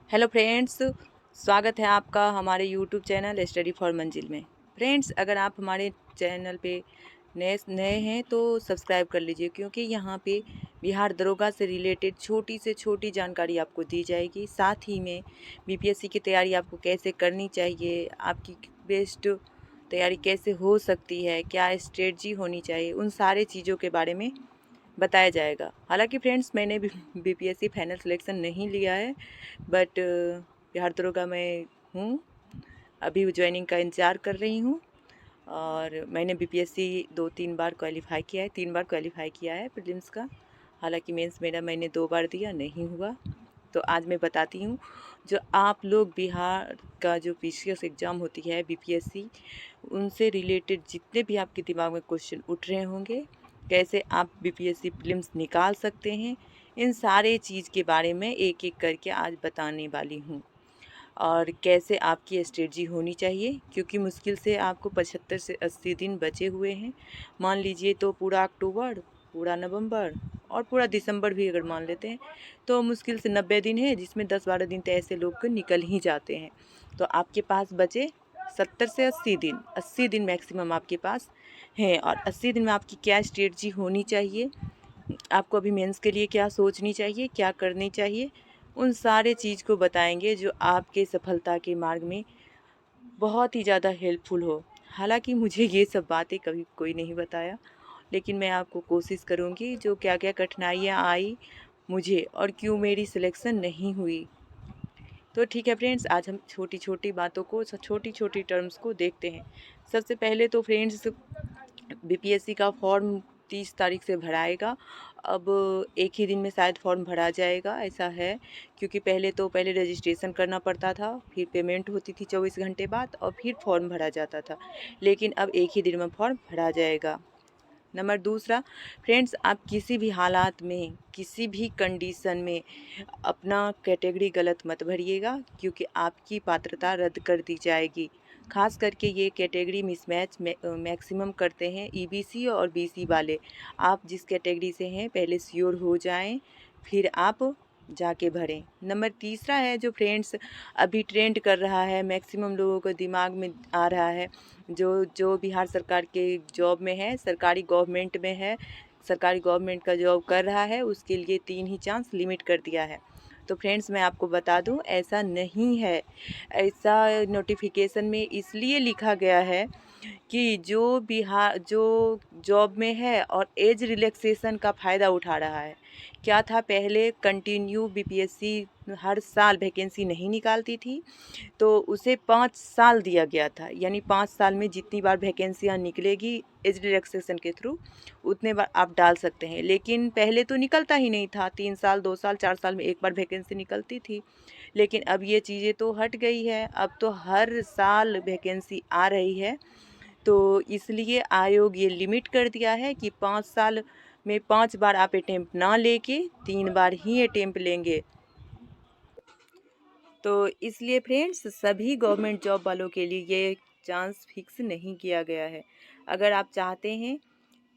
Hello friends, स्वागत है आपका हमारे यूट्यूब चैनल स्टडी फॉर मंजिल में। फ्रेंड्स, अगर आप हमारे चैनल पे नए नए हैं तो सब्सक्राइब कर लीजिए, क्योंकि यहाँ पे बिहार दरोगा से रिलेटेड छोटी से छोटी जानकारी आपको दी जाएगी। साथ ही में बीपीएससी की तैयारी आपको कैसे करनी चाहिए, आपकी बेस्ट तैयारी कैसे हो सकती है, क्या स्ट्रेटजी होनी चाहिए, उन सारे चीज़ों के बारे में बताया जाएगा। हालांकि फ्रेंड्स, मैंने भी बीपीएससी फाइनल सिलेक्शन नहीं लिया है, बट बिहार दरोगा में हूँ, अभी ज्वाइनिंग का इंतज़ार कर रही हूँ। और मैंने बीपीएससी 2-3 बार क्वालिफाई किया है, 3 बार क्वालिफाई किया है प्रीलिम्स का। हालांकि मेंस मेरा मैंने 2 बार दिया, नहीं हुआ। तो आज मैं बताती हूँ, जो आप लोग बिहार का जो पीसीएस एग्ज़ाम होती है बीपीएससी, उनसे रिलेटेड जितने भी आपके दिमाग में क्वेश्चन उठ रहे होंगे, कैसे आप बीपीएससी प्रीलिम्स निकाल सकते हैं, इन सारे चीज़ के बारे में एक एक करके आज बताने वाली हूँ। और कैसे आपकी स्ट्रेटजी होनी चाहिए, क्योंकि मुश्किल से आपको 75 से 80 दिन बचे हुए हैं। मान लीजिए तो पूरा अक्टूबर, पूरा नवंबर और पूरा दिसंबर भी अगर मान लेते हैं तो मुश्किल से 90 दिन है, जिसमें 10-12 दिन तो ऐसे लोग को निकल ही जाते हैं। तो आपके पास बचे 70 से 80 दिन, 80 दिन मैक्सिमम आपके पास हैं। और 80 दिन में आपकी क्या स्ट्रेटजी होनी चाहिए, आपको अभी मेंस के लिए क्या सोचनी चाहिए, क्या करनी चाहिए, उन सारे चीज़ को बताएंगे जो आपके सफलता के मार्ग में बहुत ही ज़्यादा हेल्पफुल हो। हालांकि मुझे ये सब बातें कभी कोई नहीं बताया, लेकिन मैं आपको कोशिश करूँगी जो क्या क्या कठिनाइयाँ आई मुझे और क्यों मेरी सिलेक्शन नहीं हुई। तो ठीक है फ्रेंड्स, आज हम छोटी छोटी बातों को, छोटी छोटी टर्म्स को देखते हैं। सबसे पहले तो फ्रेंड्स, बीपीएससी का फॉर्म 30 तारीख से भराएगा। अब एक ही दिन में शायद फॉर्म भरा जाएगा, ऐसा है। क्योंकि पहले रजिस्ट्रेशन करना पड़ता था, फिर पेमेंट होती थी 24 घंटे बाद, और फिर फॉर्म भरा जाता था। लेकिन अब एक ही दिन में फॉर्म भरा जाएगा। नंबर दूसरा, फ्रेंड्स, आप किसी भी हालात में, किसी भी कंडीशन में अपना कैटेगरी गलत मत भरिएगा, क्योंकि आपकी पात्रता रद्द कर दी जाएगी। खास करके ये कैटेगरी मिसमैच मैक्सिमम करते हैं ईबीसी और बीसी वाले। आप जिस कैटेगरी से हैं पहले श्योर हो जाएं, फिर आप जाके भरें। नंबर तीसरा है जो फ्रेंड्स अभी ट्रेंड कर रहा है, मैक्सिमम लोगों को दिमाग में आ रहा है, जो जो बिहार सरकार के जॉब में है, सरकारी गवर्नमेंट में है, सरकारी गवर्नमेंट का जॉब कर रहा है, उसके लिए 3 ही चांस लिमिट कर दिया है। तो फ्रेंड्स, मैं आपको बता दूं, ऐसा नहीं है। ऐसा नोटिफिकेशन में इसलिए लिखा गया है कि जो जॉब में है और एज रिलैक्सेशन का फ़ायदा उठा रहा है। क्या था, पहले कंटिन्यू बीपीएससी हर साल वैकेंसी नहीं निकालती थी, तो उसे 5 साल दिया गया था। यानी 5 साल में जितनी बार वैकेंसियाँ निकलेगी एज रिलैक्सेशन के थ्रू, उतने बार आप डाल सकते हैं। लेकिन पहले तो निकलता ही नहीं था, 3 साल, 2 साल, 4 साल में एक बार वैकेंसी निकलती थी। लेकिन अब ये चीज़ें तो हट गई है, अब तो हर साल वैकेंसी आ रही है। तो इसलिए आयोग ये लिमिट कर दिया है कि 5 साल में 5 बार आप अटेम्प्ट ना लेके 3 बार ही अटेम्प्ट लेंगे। तो इसलिए फ्रेंड्स, सभी गवर्नमेंट जॉब वालों के लिए ये चांस फिक्स नहीं किया गया है। अगर आप चाहते हैं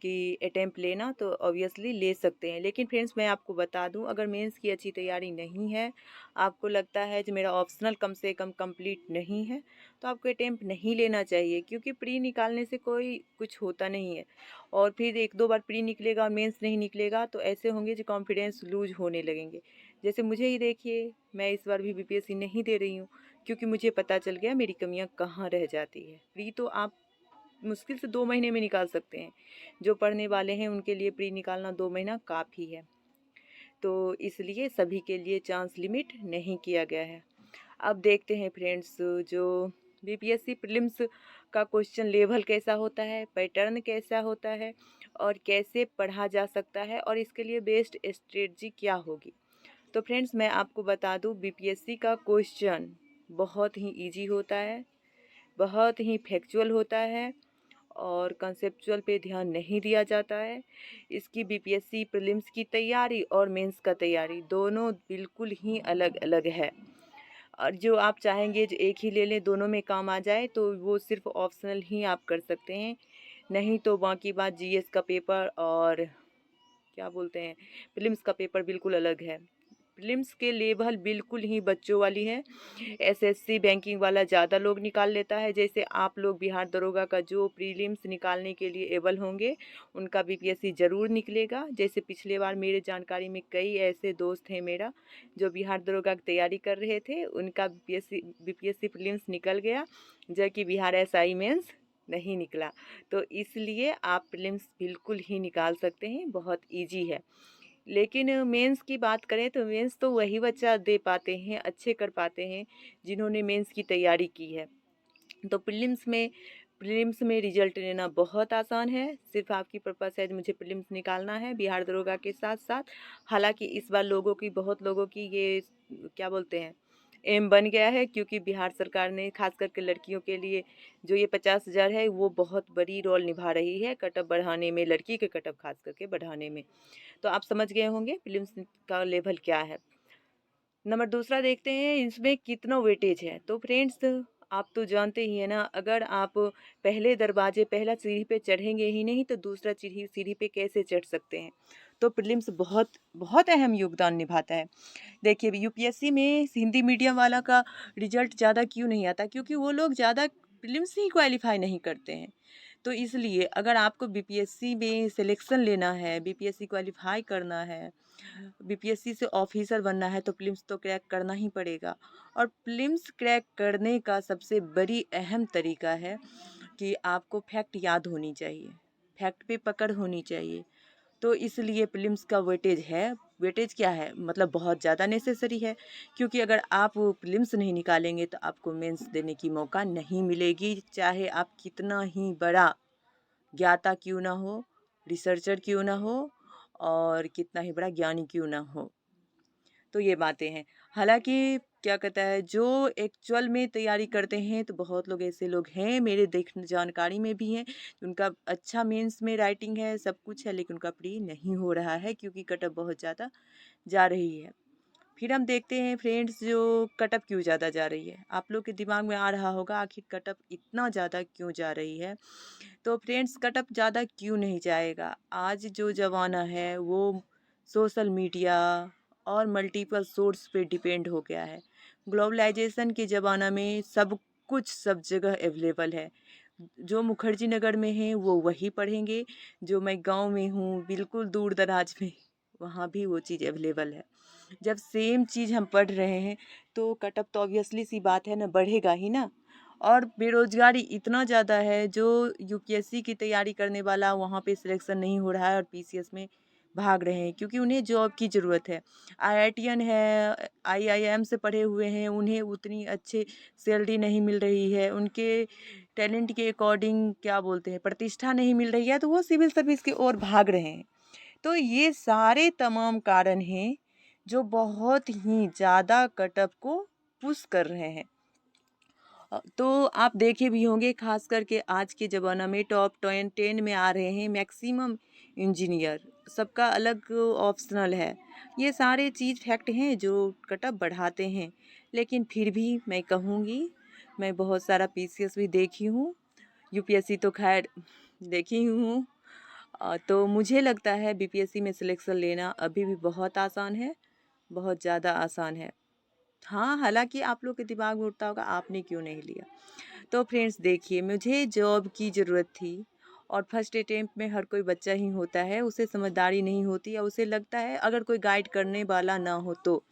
कि अटेम्प्ट लेना तो ऑब्वियसली ले सकते हैं। लेकिन फ्रेंड्स, मैं आपको बता दूं, अगर मेंस की अच्छी तैयारी नहीं है, आपको लगता है कि मेरा ऑप्शनल कम से कम कंप्लीट नहीं है, तो आपको अटेम्प्ट नहीं लेना चाहिए। क्योंकि प्री निकालने से कोई कुछ होता नहीं है। और फिर 1-2 बार प्री निकलेगा और मेंस नहीं निकलेगा तो ऐसे होंगे जो कॉन्फिडेंस लूज होने लगेंगे। जैसे मुझे ही देखिए, मैं इस बार भी बीपीएससी नहीं दे रही हूँ, क्योंकि मुझे पता चल गया मेरी कमियाँ कहाँ रह जाती है। प्री तो आप मुश्किल से 2 महीने में निकाल सकते हैं। जो पढ़ने वाले हैं उनके लिए प्री निकालना 2 महीना काफ़ी है। तो इसलिए सभी के लिए चांस लिमिट नहीं किया गया है। अब देखते हैं फ्रेंड्स, जो बीपीएससी प्रीलिम्स का क्वेश्चन लेवल कैसा होता है, पैटर्न कैसा होता है, और कैसे पढ़ा जा सकता है, और इसके लिए बेस्ट स्ट्रेटजी क्या होगी। तो फ्रेंड्स, मैं आपको बता दूं, बीपीएससी का क्वेश्चन बहुत ही इजी होता है, बहुत ही फैक्चुअल होता है, और कंसेप्चुअल पे ध्यान नहीं दिया जाता है। इसकी बीपीएससी प्रीलिम्स की तैयारी और मेंस का तैयारी दोनों बिल्कुल ही अलग अलग है। और जो आप चाहेंगे जो एक ही ले लें, दोनों में काम आ जाए, तो वो सिर्फ ऑप्शनल ही आप कर सकते हैं। नहीं तो बाकी बात, जीएस का पेपर और क्या बोलते हैं, प्रीलिम्स का पेपर बिल्कुल अलग है। प्रीलिम्स के लेवल बिल्कुल ही बच्चों वाली है। एसएससी बैंकिंग वाला ज़्यादा लोग निकाल लेता है। जैसे आप लोग बिहार दरोगा का जो प्रीलिम्स निकालने के लिए एबल होंगे, उनका बीपीएससी ज़रूर निकलेगा। जैसे पिछले बार मेरे जानकारी में कई ऐसे दोस्त हैं मेरा जो बिहार दरोगा की तैयारी कर रहे थे, उनका बीपीएससी प्रीलिम्स निकल गया, जबकि बिहार एसआई मेंस नहीं निकला। तो इसलिए आप प्रीलिम्स बिल्कुल ही निकाल सकते हैं, बहुत ईजी है। लेकिन मेंस की बात करें तो मेंस तो वही बच्चा दे पाते हैं, अच्छे कर पाते हैं जिन्होंने मेंस की तैयारी की है। तो प्रीलिम्स में रिजल्ट लेना बहुत आसान है। सिर्फ आपकी पर्पस है मुझे प्रीलिम्स निकालना है बिहार दरोगा के साथ साथ। हालांकि इस बार बहुत लोगों की ये क्या बोलते हैं, एम बन गया है, क्योंकि बिहार सरकार ने खास करके लड़कियों के लिए जो ये 50,000 है वो बहुत बड़ी रोल निभा रही है कटअप बढ़ाने में, लड़की के कटअप खास करके बढ़ाने में। तो आप समझ गए होंगे प्रीलिम्स का लेवल क्या है। नंबर दूसरा देखते हैं इसमें कितना वेटेज है। तो फ्रेंड्स, आप तो जानते ही है ना, अगर आप पहला सीढ़ी पे चढ़ेंगे ही नहीं तो दूसरा सीढ़ी पे कैसे चढ़ सकते हैं। तो प्रीलिम्स बहुत बहुत अहम योगदान निभाता है। देखिए यूपीएससी में हिंदी मीडियम वाला का रिजल्ट ज़्यादा क्यों नहीं आता, क्योंकि वो लोग ज़्यादा प्रीलिम्स ही क्वालिफाई नहीं करते हैं। तो इसलिए अगर आपको बीपीएससी में सिलेक्शन लेना है, बीपीएससी क्वालिफाई करना है, बीपीएससी से ऑफिसर बनना है, तो प्रीलिम्स तो क्रैक करना ही पड़ेगा। और प्रीलिम्स क्रैक करने का सबसे बड़ी अहम तरीका है कि आपको फैक्ट याद होनी चाहिए, फैक्ट पे पकड़ होनी चाहिए। तो इसलिए प्रीलिम्स का वेटेज क्या है, मतलब बहुत ज़्यादा नेसेसरी है। क्योंकि अगर आप प्रीलिम्स नहीं निकालेंगे तो आपको मेंस देने की मौका नहीं मिलेगी, चाहे आप कितना ही बड़ा ज्ञाता क्यों ना हो, रिसर्चर क्यों ना हो, और कितना ही बड़ा ज्ञानी क्यों ना हो। तो ये बातें हैं। हालाँकि क्या कहता है, जो एक्चुअल में तैयारी करते हैं तो बहुत लोग ऐसे लोग हैं, मेरे जानकारी में भी हैं, उनका अच्छा मेंस में राइटिंग है, सब कुछ है, लेकिन उनका प्री नहीं हो रहा है क्योंकि कटअप बहुत ज़्यादा जा रही है। फिर हम देखते हैं फ्रेंड्स, जो कटअप क्यों ज़्यादा जा रही है। आप लोग के दिमाग में आ रहा होगा आखिर कटअप इतना ज़्यादा क्यों जा रही है। तो फ्रेंड्स, कटअप ज़्यादा क्यों नहीं जाएगा, आज जो ज़माना है वो सोशल मीडिया और मल्टीपल सोर्स पे डिपेंड हो गया है। ग्लोबलाइजेशन के ज़माना में सब कुछ सब जगह अवेलेबल है। जो मुखर्जी नगर में है वो वही पढ़ेंगे, जो मैं गांव में हूँ बिल्कुल दूर दराज में, वहाँ भी वो चीज़ अवेलेबल है। जब सेम चीज़ हम पढ़ रहे हैं तो कटअप तो ऑब्वियसली सी बात है ना, बढ़ेगा ही ना। और बेरोजगारी इतना ज़्यादा है, जो यूपीएससी की तैयारी करने वाला वहाँ पे सिलेक्शन नहीं हो रहा है और पीसीएस में भाग रहे हैं, क्योंकि उन्हें जॉब की ज़रूरत है। आईआईटीएन है, आईआईएम से पढ़े हुए हैं, उन्हें उतनी अच्छी सैलरी नहीं मिल रही है, उनके टैलेंट के अकॉर्डिंग क्या बोलते हैं प्रतिष्ठा नहीं मिल रही है, तो वो सिविल सर्विस की ओर भाग रहे हैं। तो ये सारे तमाम कारण हैं जो बहुत ही ज़्यादा कटअप को पुश कर रहे हैं। तो आप देखे भी होंगे, खास करके आज के ज़माना में टॉप 10 में आ रहे हैं मैक्सिमम इंजीनियर, सबका अलग ऑप्शनल है। ये सारे चीज़ फैक्ट हैं जो कटअप बढ़ाते हैं। लेकिन फिर भी मैं कहूँगी, मैं बहुत सारा पीसीएस भी देखी हूँ, यूपीएससी तो खैर देखी हूँ। तो मुझे लगता है बीपीएससी में सिलेक्शन लेना अभी भी बहुत आसान है, बहुत ज़्यादा आसान है। हाँ, हालांकि आप लोग के दिमाग में उठता होगा आपने क्यों नहीं लिया। तो फ्रेंड्स देखिए, मुझे जॉब की ज़रूरत थी, और फर्स्ट अटेम्प्ट में हर कोई बच्चा ही होता है, उसे समझदारी नहीं होती, या उसे लगता है अगर कोई गाइड करने वाला ना हो तो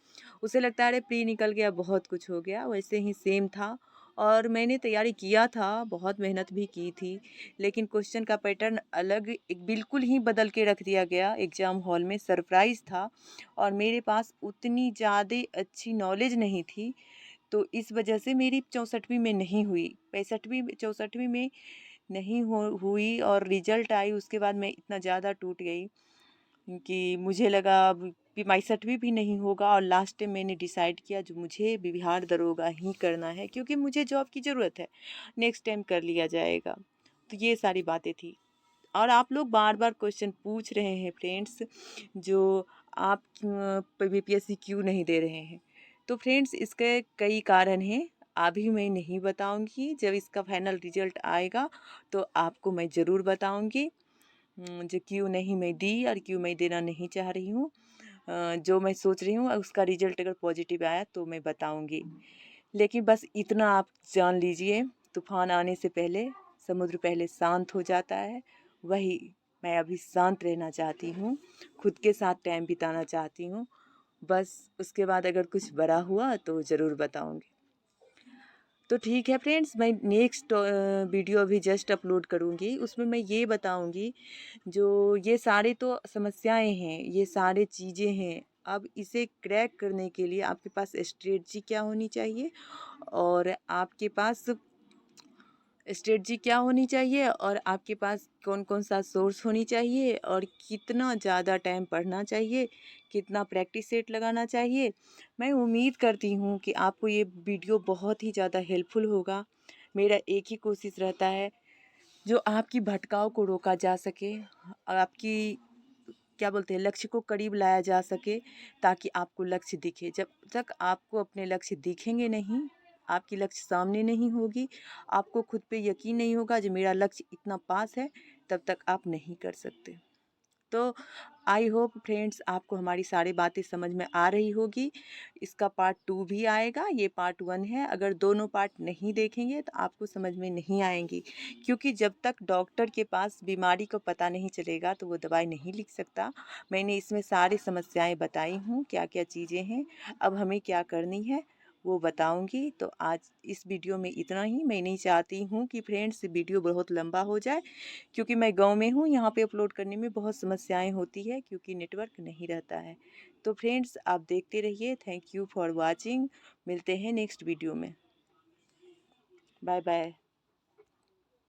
उसे लगता है अरे प्री निकल गया, बहुत कुछ हो गया। वैसे ही सेम था, और मैंने तैयारी किया था, बहुत मेहनत भी की थी, लेकिन क्वेश्चन का पैटर्न अलग एक बिल्कुल ही बदल के रख दिया गया एग्ज़ाम हॉल में, सरप्राइज़ था। और मेरे पास उतनी ज़्यादा अच्छी नॉलेज नहीं थी, तो इस वजह से मेरी 64वीं में नहीं हुई, 64वीं में नहीं हुई, और रिजल्ट आई उसके बाद मैं इतना ज़्यादा टूट गई कि मुझे लगा अब 62वीं भी नहीं होगा। और लास्ट टाइम मैंने डिसाइड किया जो मुझे बिहार दरोगा ही करना है, क्योंकि मुझे जॉब की ज़रूरत है, नेक्स्ट टाइम कर लिया जाएगा। तो ये सारी बातें थी। और आप लोग बार बार क्वेश्चन पूछ रहे हैं फ्रेंड्स, जो आप बीपीएससी क्यों नहीं दे रहे हैं। तो फ्रेंड्स, इसके कई कारण हैं, अभी मैं नहीं बताऊंगी, जब इसका फाइनल रिजल्ट आएगा तो आपको मैं ज़रूर बताऊंगी जो क्यों नहीं मैं दी और क्यों मैं देना नहीं चाह रही हूँ। जो मैं सोच रही हूँ उसका रिजल्ट अगर पॉजिटिव आया तो मैं बताऊँगी। लेकिन बस इतना आप जान लीजिए, तूफ़ान आने से पहले समुद्र पहले शांत हो जाता है। वही मैं अभी शांत रहना चाहती हूँ, खुद के साथ टाइम बिताना चाहती हूँ। बस उसके बाद अगर कुछ बड़ा हुआ तो ज़रूर बताऊँगी। तो ठीक है फ्रेंड्स, मैं नेक्स्ट वीडियो अभी जस्ट अपलोड करूँगी, उसमें मैं ये बताऊँगी जो ये सारे तो समस्याएं हैं, ये सारे चीज़ें हैं। अब इसे क्रैक करने के लिए आपके पास स्ट्रेटजी क्या होनी चाहिए, और आपके पास स्ट्रेटजी क्या होनी चाहिए, और आपके पास कौन कौन सा सोर्स होनी चाहिए, और कितना ज़्यादा टाइम पढ़ना चाहिए, कितना प्रैक्टिस सेट लगाना चाहिए। मैं उम्मीद करती हूँ कि आपको ये वीडियो बहुत ही ज़्यादा हेल्पफुल होगा। मेरा एक ही कोशिश रहता है जो आपकी भटकाव को रोका जा सके, आपकी क्या बोलते हैं लक्ष्य को करीब लाया जा सके, ताकि आपको लक्ष्य दिखे। जब तक आपको अपने लक्ष्य दिखेंगे नहीं, आपकी लक्ष्य सामने नहीं होगी, आपको खुद पे यकीन नहीं होगा जो मेरा लक्ष्य इतना पास है, तब तक आप नहीं कर सकते। तो आई होप फ्रेंड्स आपको हमारी सारी बातें समझ में आ रही होगी। इसका पार्ट 2 भी आएगा, ये पार्ट 1 है। अगर दोनों पार्ट नहीं देखेंगे तो आपको समझ में नहीं आएंगी, क्योंकि जब तक डॉक्टर के पास बीमारी को पता नहीं चलेगा तो वो दवाई नहीं लिख सकता। मैंने इसमें सारी समस्याएं बताई हूँ, क्या क्या चीज़ें हैं, अब हमें क्या करनी है वो बताऊंगी। तो आज इस वीडियो में इतना ही। मैं नहीं चाहती हूँ कि फ्रेंड्स वीडियो बहुत लंबा हो जाए, क्योंकि मैं गांव में हूँ, यहाँ पे अपलोड करने में बहुत समस्याएं होती है क्योंकि नेटवर्क नहीं रहता है। तो फ्रेंड्स आप देखते रहिए। Thank you for watching. मिलते हैं नेक्स्ट वीडियो में। Bye bye.